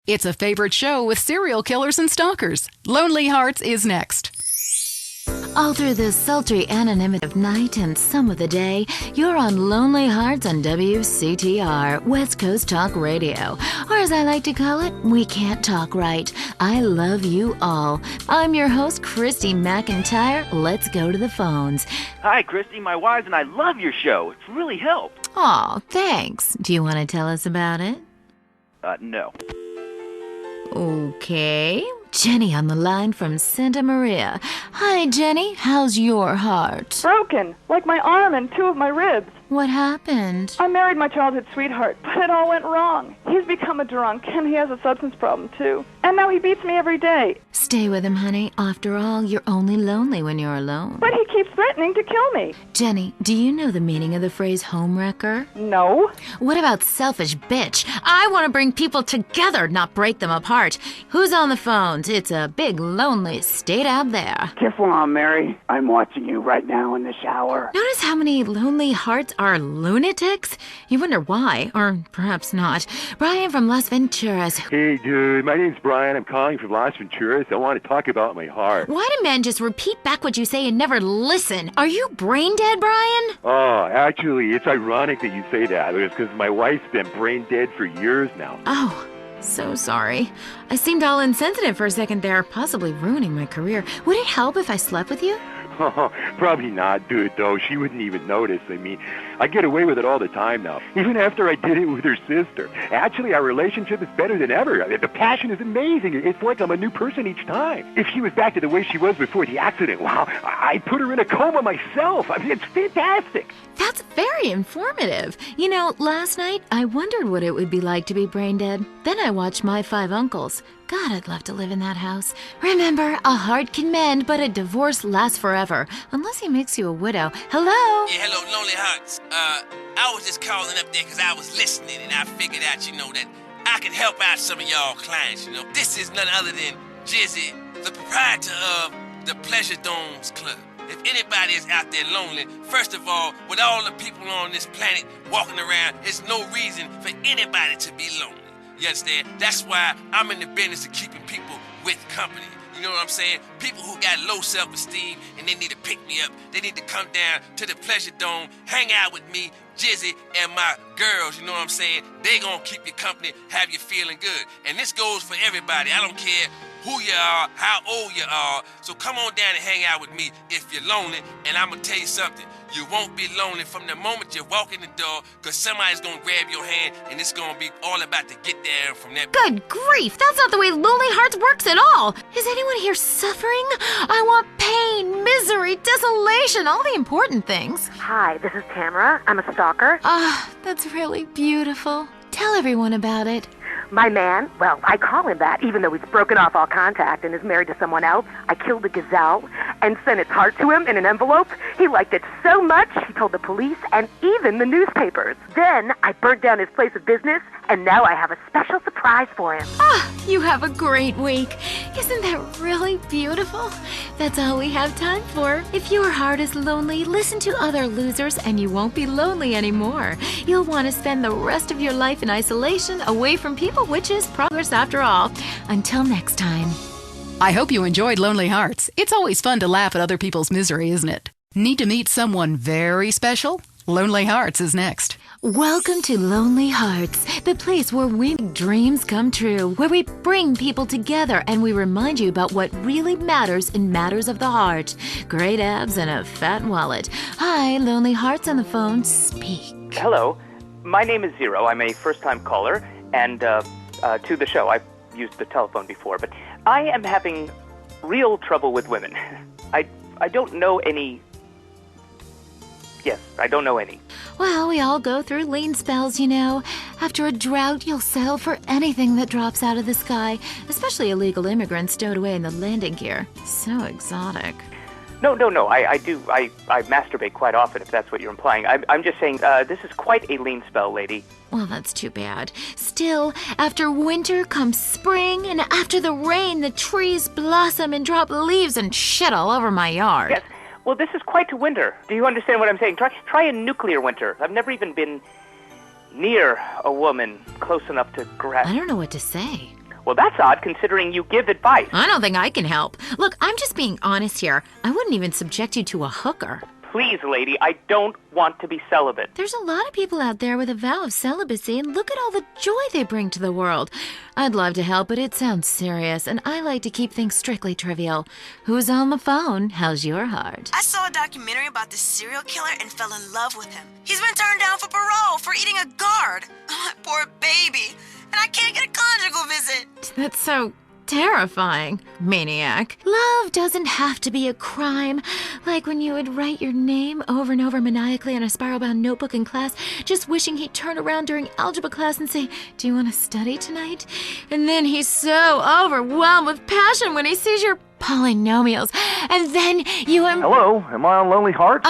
It's a favorite show with serial killers and stalkers. Lonely Hearts is next. All through the sultry anonymity of night and some of the day, you're on Lonely Hearts on WCTR, West Coast Talk Radio. Or as I like to call it, We Can't Talk Right. I love you all. I'm your host, Christy McIntyre. Let's go to the phones. Hi, Christy. My wives and I love your show. It's really helped. Aw, thanks. Do you want to tell us about it? No. Okay. Jenny on the line from Santa Maria. Hi, Jenny. How's your heart? Broken, like my arm and two of my ribs. What happened? I married my childhood sweetheart, but it all went wrong. He's become a drunk, and he has a substance problem, too. And now he beats me every day. Stay with him, honey. After all, you're only lonely when you're alone. But he keeps threatening to kill me. Jenny, do you know the meaning of the phrase homewrecker? No. What about selfish bitch? I want to bring people together, not break them apart. Who's on the phones? It's a big, lonely state out there. Teflon, Mary. I'm watching you right now in the shower. Notice how many lonely hearts are lunatics? You wonder why, or perhaps not. Brian from Las Venturas. Hey, dude, my name's Brian. I'm calling from Las Venturas. I want to talk about my heart. Why do men just repeat back what you say and never listen? Are you brain dead, Brian? Oh, actually, it's ironic that you say that. It's because my wife's been brain dead for years now. Oh, so sorry. I seemed all insensitive for a second there, possibly ruining my career. Would it help if I slept with you? Probably not, dude, though. She wouldn't even notice. I mean, I get away with it all the time now, even after I did it with her sister. Actually, our relationship is better than ever. I mean, the passion is amazing. It's like I'm a new person each time. If she was back to the way she was before the accident, wow, I'd put her in a coma myself. I mean, it's fantastic. That's very informative. You know, last night, I wondered what it would be like to be brain dead. Then I watched My Five Uncles. God, I'd love to live in that house. Remember, a heart can mend, but a divorce lasts forever. Unless he makes you a widow. Hello? Yeah, hello, Lonely Hearts. I was just calling up there because I was listening, and I figured out, that I could help out some of y'all clients, This is none other than Jizzy, the proprietor of the Pleasure Domes Club. If anybody is out there lonely, first of all, with all the people on this planet walking around, there's no reason for anybody to be lonely. You understand? That's why I'm in the business of keeping people with company. You know what I'm saying? People who got low self-esteem and they need to pick me up. They need to come down to the Pleasure Dome, hang out with me, Jizzy, and my girls, you know what I'm saying? They gonna keep you company, have you feeling good. And this goes for everybody. I don't care who you are, how old you are. So come on down and hang out with me if you're lonely. And I'm gonna tell you something. You won't be lonely from the moment you walk in the door, because somebody's gonna grab your hand and it's gonna be all about to get there from that. Good grief, that's not the way Lonely Hearts works at all. Is anyone here suffering? I want pain, misery, desolation, all the important things. Hi, this is Tamara. I'm a stalker. That's really beautiful. Tell everyone about it. My man, well, I call him that, even though he's broken off all contact and is married to someone else. I killed a gazelle and sent its heart to him in an envelope. He liked it so much, he told the police and even the newspapers. Then I burnt down his place of business, and now I have a special surprise for him. You have a great week. Isn't that really beautiful? That's all we have time for. If your heart is lonely, listen to other losers and you won't be lonely anymore. You'll want to spend the rest of your life in isolation, away from people, which is progress after all. Until next time. I hope you enjoyed Lonely Hearts. It's always fun to laugh at other people's misery, isn't it? Need to meet someone very special? Lonely Hearts is next. Welcome to Lonely Hearts, the place where we make dreams come true, where we bring people together and we remind you about what really matters in matters of the heart. Great abs and a fat wallet. Hi, Lonely Hearts on the phone. Speak. Hello. My name is Zero. I'm a first-time caller, and to the show. I've used the telephone before, but I am having real trouble with women. I don't know any. Yes, I don't know any. Well, we all go through lean spells, you know. After a drought, you'll settle for anything that drops out of the sky, especially illegal immigrants stowed away in the landing gear. So exotic. No. I do. I masturbate quite often, if that's what you're implying. I'm just saying this is quite a lean spell, lady. Well, that's too bad. Still, after winter comes spring, and after the rain, the trees blossom and drop leaves and shit all over my yard. Yes. Well, this is quite a winter. Do you understand what I'm saying? Try a nuclear winter. I've never even been near a woman close enough to grasp. I don't know what to say. Well, that's odd considering you give advice. I don't think I can help. Look, I'm just being honest here. I wouldn't even subject you to a hooker. Please, lady, I don't want to be celibate. There's a lot of people out there with a vow of celibacy, and look at all the joy they bring to the world. I'd love to help, but it sounds serious, and I like to keep things strictly trivial. Who's on the phone? How's your heart? I saw a documentary about this serial killer and fell in love with him. He's been turned down for parole for eating a guard. Oh, my poor baby. And I can't get a conjugal visit. That's so terrifying, maniac. Love doesn't have to be a crime. Like when you would write your name over and over maniacally on a spiral-bound notebook in class, just wishing he'd turn around during algebra class and say, "Do you want to study tonight?" And then he's so overwhelmed with passion when he sees your polynomials. And then you... Hello, am I on Lonely Hearts?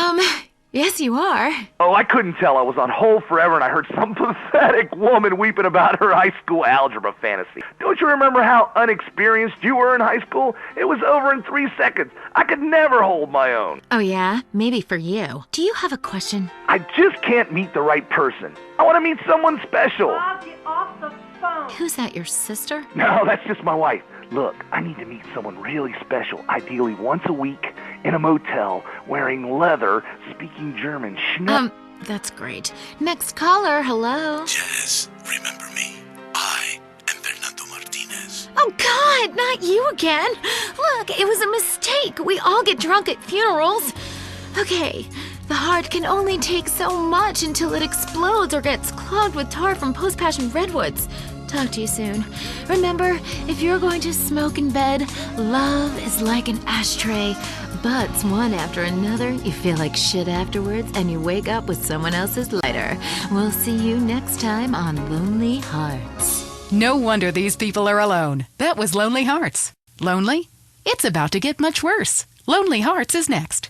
Yes, you are. Oh, I couldn't tell. I was on hold forever and I heard some pathetic woman weeping about her high school algebra fantasy. Don't you remember how unexperienced you were in high school? It was over in 3 seconds. I could never hold my own. Oh, yeah? Maybe for you. Do you have a question? I just can't meet the right person. I want to meet someone special. Bob, get off the phone. Who's that, your sister? No, that's just my wife. Look, I need to meet someone really special, ideally once a week, in a motel, wearing leather, speaking German. That's great. Next caller, hello. Jess, remember me? I am Fernando Martinez. Oh, God, not you again. Look, it was a mistake. We all get drunk at funerals. Okay, the heart can only take so much until it explodes or gets clogged with tar from post-passion redwoods. Talk to you soon. Remember, if you're going to smoke in bed, love is like an ashtray. Butts one after another, you feel like shit afterwards, and you wake up with someone else's lighter. We'll see you next time on Lonely Hearts. No wonder these people are alone. That was Lonely Hearts. Lonely? It's about to get much worse. Lonely Hearts is next.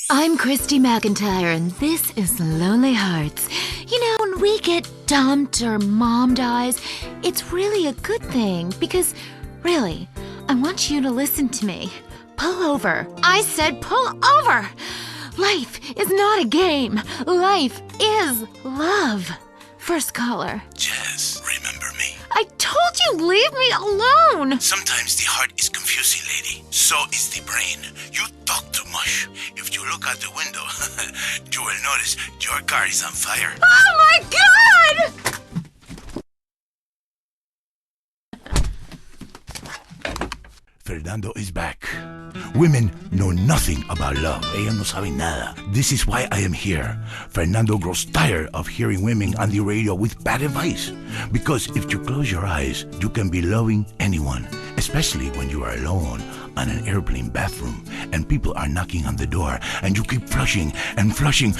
I'm Christy McIntyre, and this is Lonely Hearts. You know, when we get dumped or mom dies, it's really a good thing because, really, I want you to listen to me. Pull over. I said pull over. Life is not a game. Life is love. First caller. Jess, remember me? I told you, leave me alone. Sometimes the heart is confusing, lady. So is the brain. You talk too much. If you look out the window, you will notice your car is on fire. Oh my God! Fernando is back. Women know nothing about love. Ellas no saben nada. This is why I am here. Fernando grows tired of hearing women on the radio with bad advice. Because if you close your eyes, you can be loving anyone, especially when you are alone on an airplane bathroom and people are knocking on the door and you keep flushing and flushing.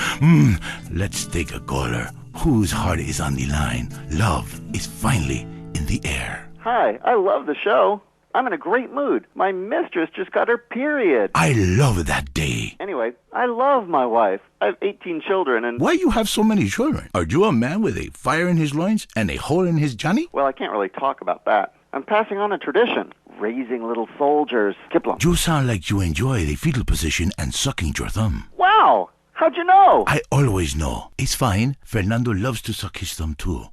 Let's take a caller. Whose heart is on the line? Love is finally in the air. Hi, I love the show. I'm in a great mood. My mistress just got her period. I love that day. Anyway, I love my wife. I have 18 children and... Why you have so many children? Are you a man with a fire in his loins and a hole in his Johnny? Well, I can't really talk about that. I'm passing on a tradition. Raising little soldiers. Kiplum. You sound like you enjoy the fetal position and sucking your thumb. Wow! How'd you know? I always know. It's fine. Fernando loves to suck his thumb too.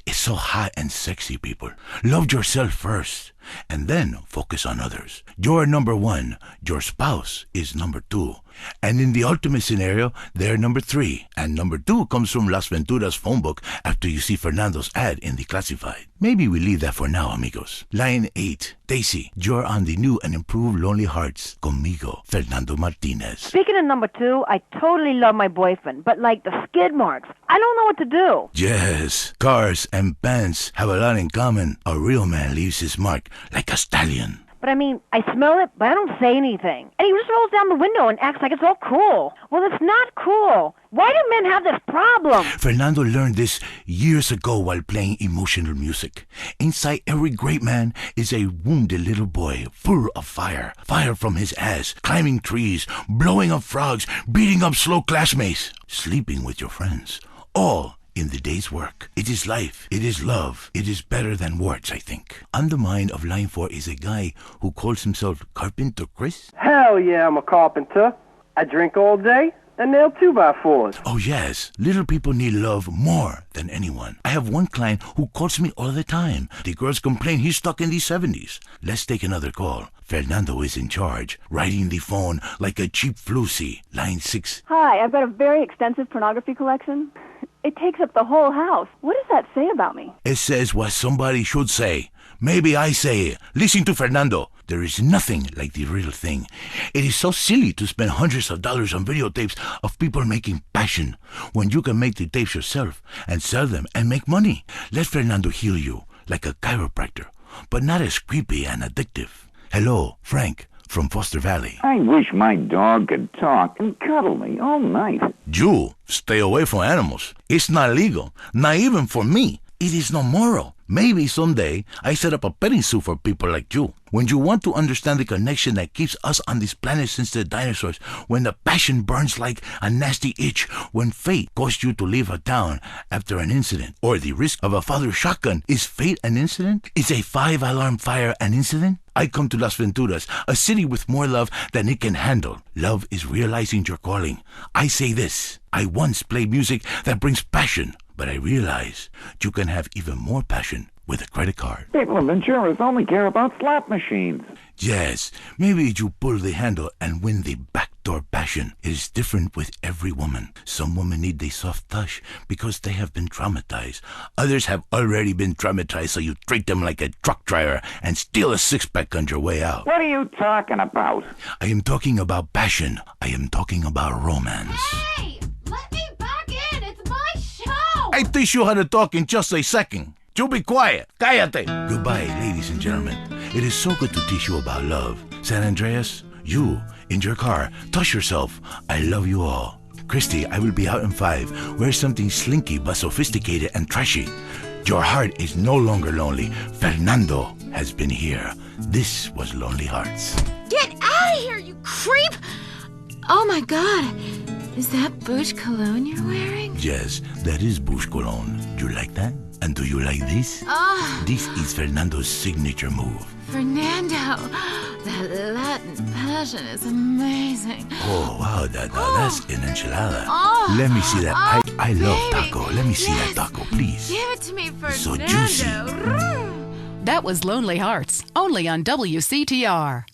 It's so hot and sexy, people. Love yourself first, and then focus on others. You're number one. Your spouse is number two. And in the ultimate scenario, they're number three. And number two comes from Las Venturas phone book after you see Fernando's ad in the classified. Maybe we leave that for now, amigos. Line 8. Daisy, you're on the new and improved Lonely Hearts. Conmigo, Fernando Martinez. Speaking of number two, I totally love my boyfriend, but like the skid marks, I don't know what to do. Yes, cars and pants have a lot in common. A real man leaves his mark like a stallion. But I mean, I smell it, but I don't say anything. And he just rolls down the window and acts like it's all cool. Well, it's not cool. Why do men have this problem? Fernando learned this years ago while playing emotional music. Inside every great man is a wounded little boy full of fire. Fire from his ass, climbing trees, blowing up frogs, beating up slow classmates, sleeping with your friends. All in the day's work. It is life. It is love. It is better than words, I think. On the mind of line 4 is a guy who calls himself Carpenter Chris. Hell yeah, I'm a carpenter. I drink all day. And nail 2x4s. Oh, yes. Little people need love more than anyone. I have one client who calls me all the time. The girls complain he's stuck in the 70s. Let's take another call. Fernando is in charge, riding the phone like a cheap floozy. Line 6. Hi, I've got a very extensive pornography collection. It takes up the whole house. What does that say about me? It says what somebody should say. Maybe I say it. Listen to Fernando. There is nothing like the real thing. It is so silly to spend hundreds of dollars on videotapes of people making passion when you can make the tapes yourself and sell them and make money. Let Fernando heal you like a chiropractor, but not as creepy and addictive. Hello, Frank from Foster Valley. I wish my dog could talk and cuddle me all night. You stay away from animals. It's not legal, not even for me. It is not moral. Maybe someday I set up a petting zoo for people like you. When you want to understand the connection that keeps us on this planet since the dinosaurs, when the passion burns like a nasty itch, when fate caused you to leave a town after an incident, or the risk of a father's shotgun, is fate an incident? Is a 5-alarm fire an incident? I come to Las Venturas, a city with more love than it can handle. Love is realizing your calling. I say this. I once played music that brings passion, but I realize you can have even more passion with a credit card. People in Venturas only care about slot machines. Yes, maybe you pull the handle and win the backdoor passion. It is different with every woman. Some women need the soft touch because they have been traumatized. Others have already been traumatized, so you treat them like a truck driver and steal a six-pack on your way out. What are you talking about? I am talking about passion. I am talking about romance. Hey, let me back in. It's my show. I teach you how to talk in just a second. You be quiet. Cállate. Goodbye, ladies and gentlemen. It is so good to teach you about love. San Andreas, you, in your car, touch yourself. I love you all. Christy, I will be out in 5. Wear something slinky but sophisticated and trashy. Your heart is no longer lonely. Fernando has been here. This was Lonely Hearts. Get out of here, you creep! Oh my god. Is that Bush cologne you're wearing? Yes, that is Bush Cologne. You like that? And do you like this? Oh, This is Fernando's signature move. Fernando. That Latin passion is amazing. Oh, wow, that's an enchilada. Oh, Let me see that. oh, I love baby. taco. Let me see Yes. that taco, please. Give it to me, Fernando. So juicy. That was Lonely Hearts, only on WCTR.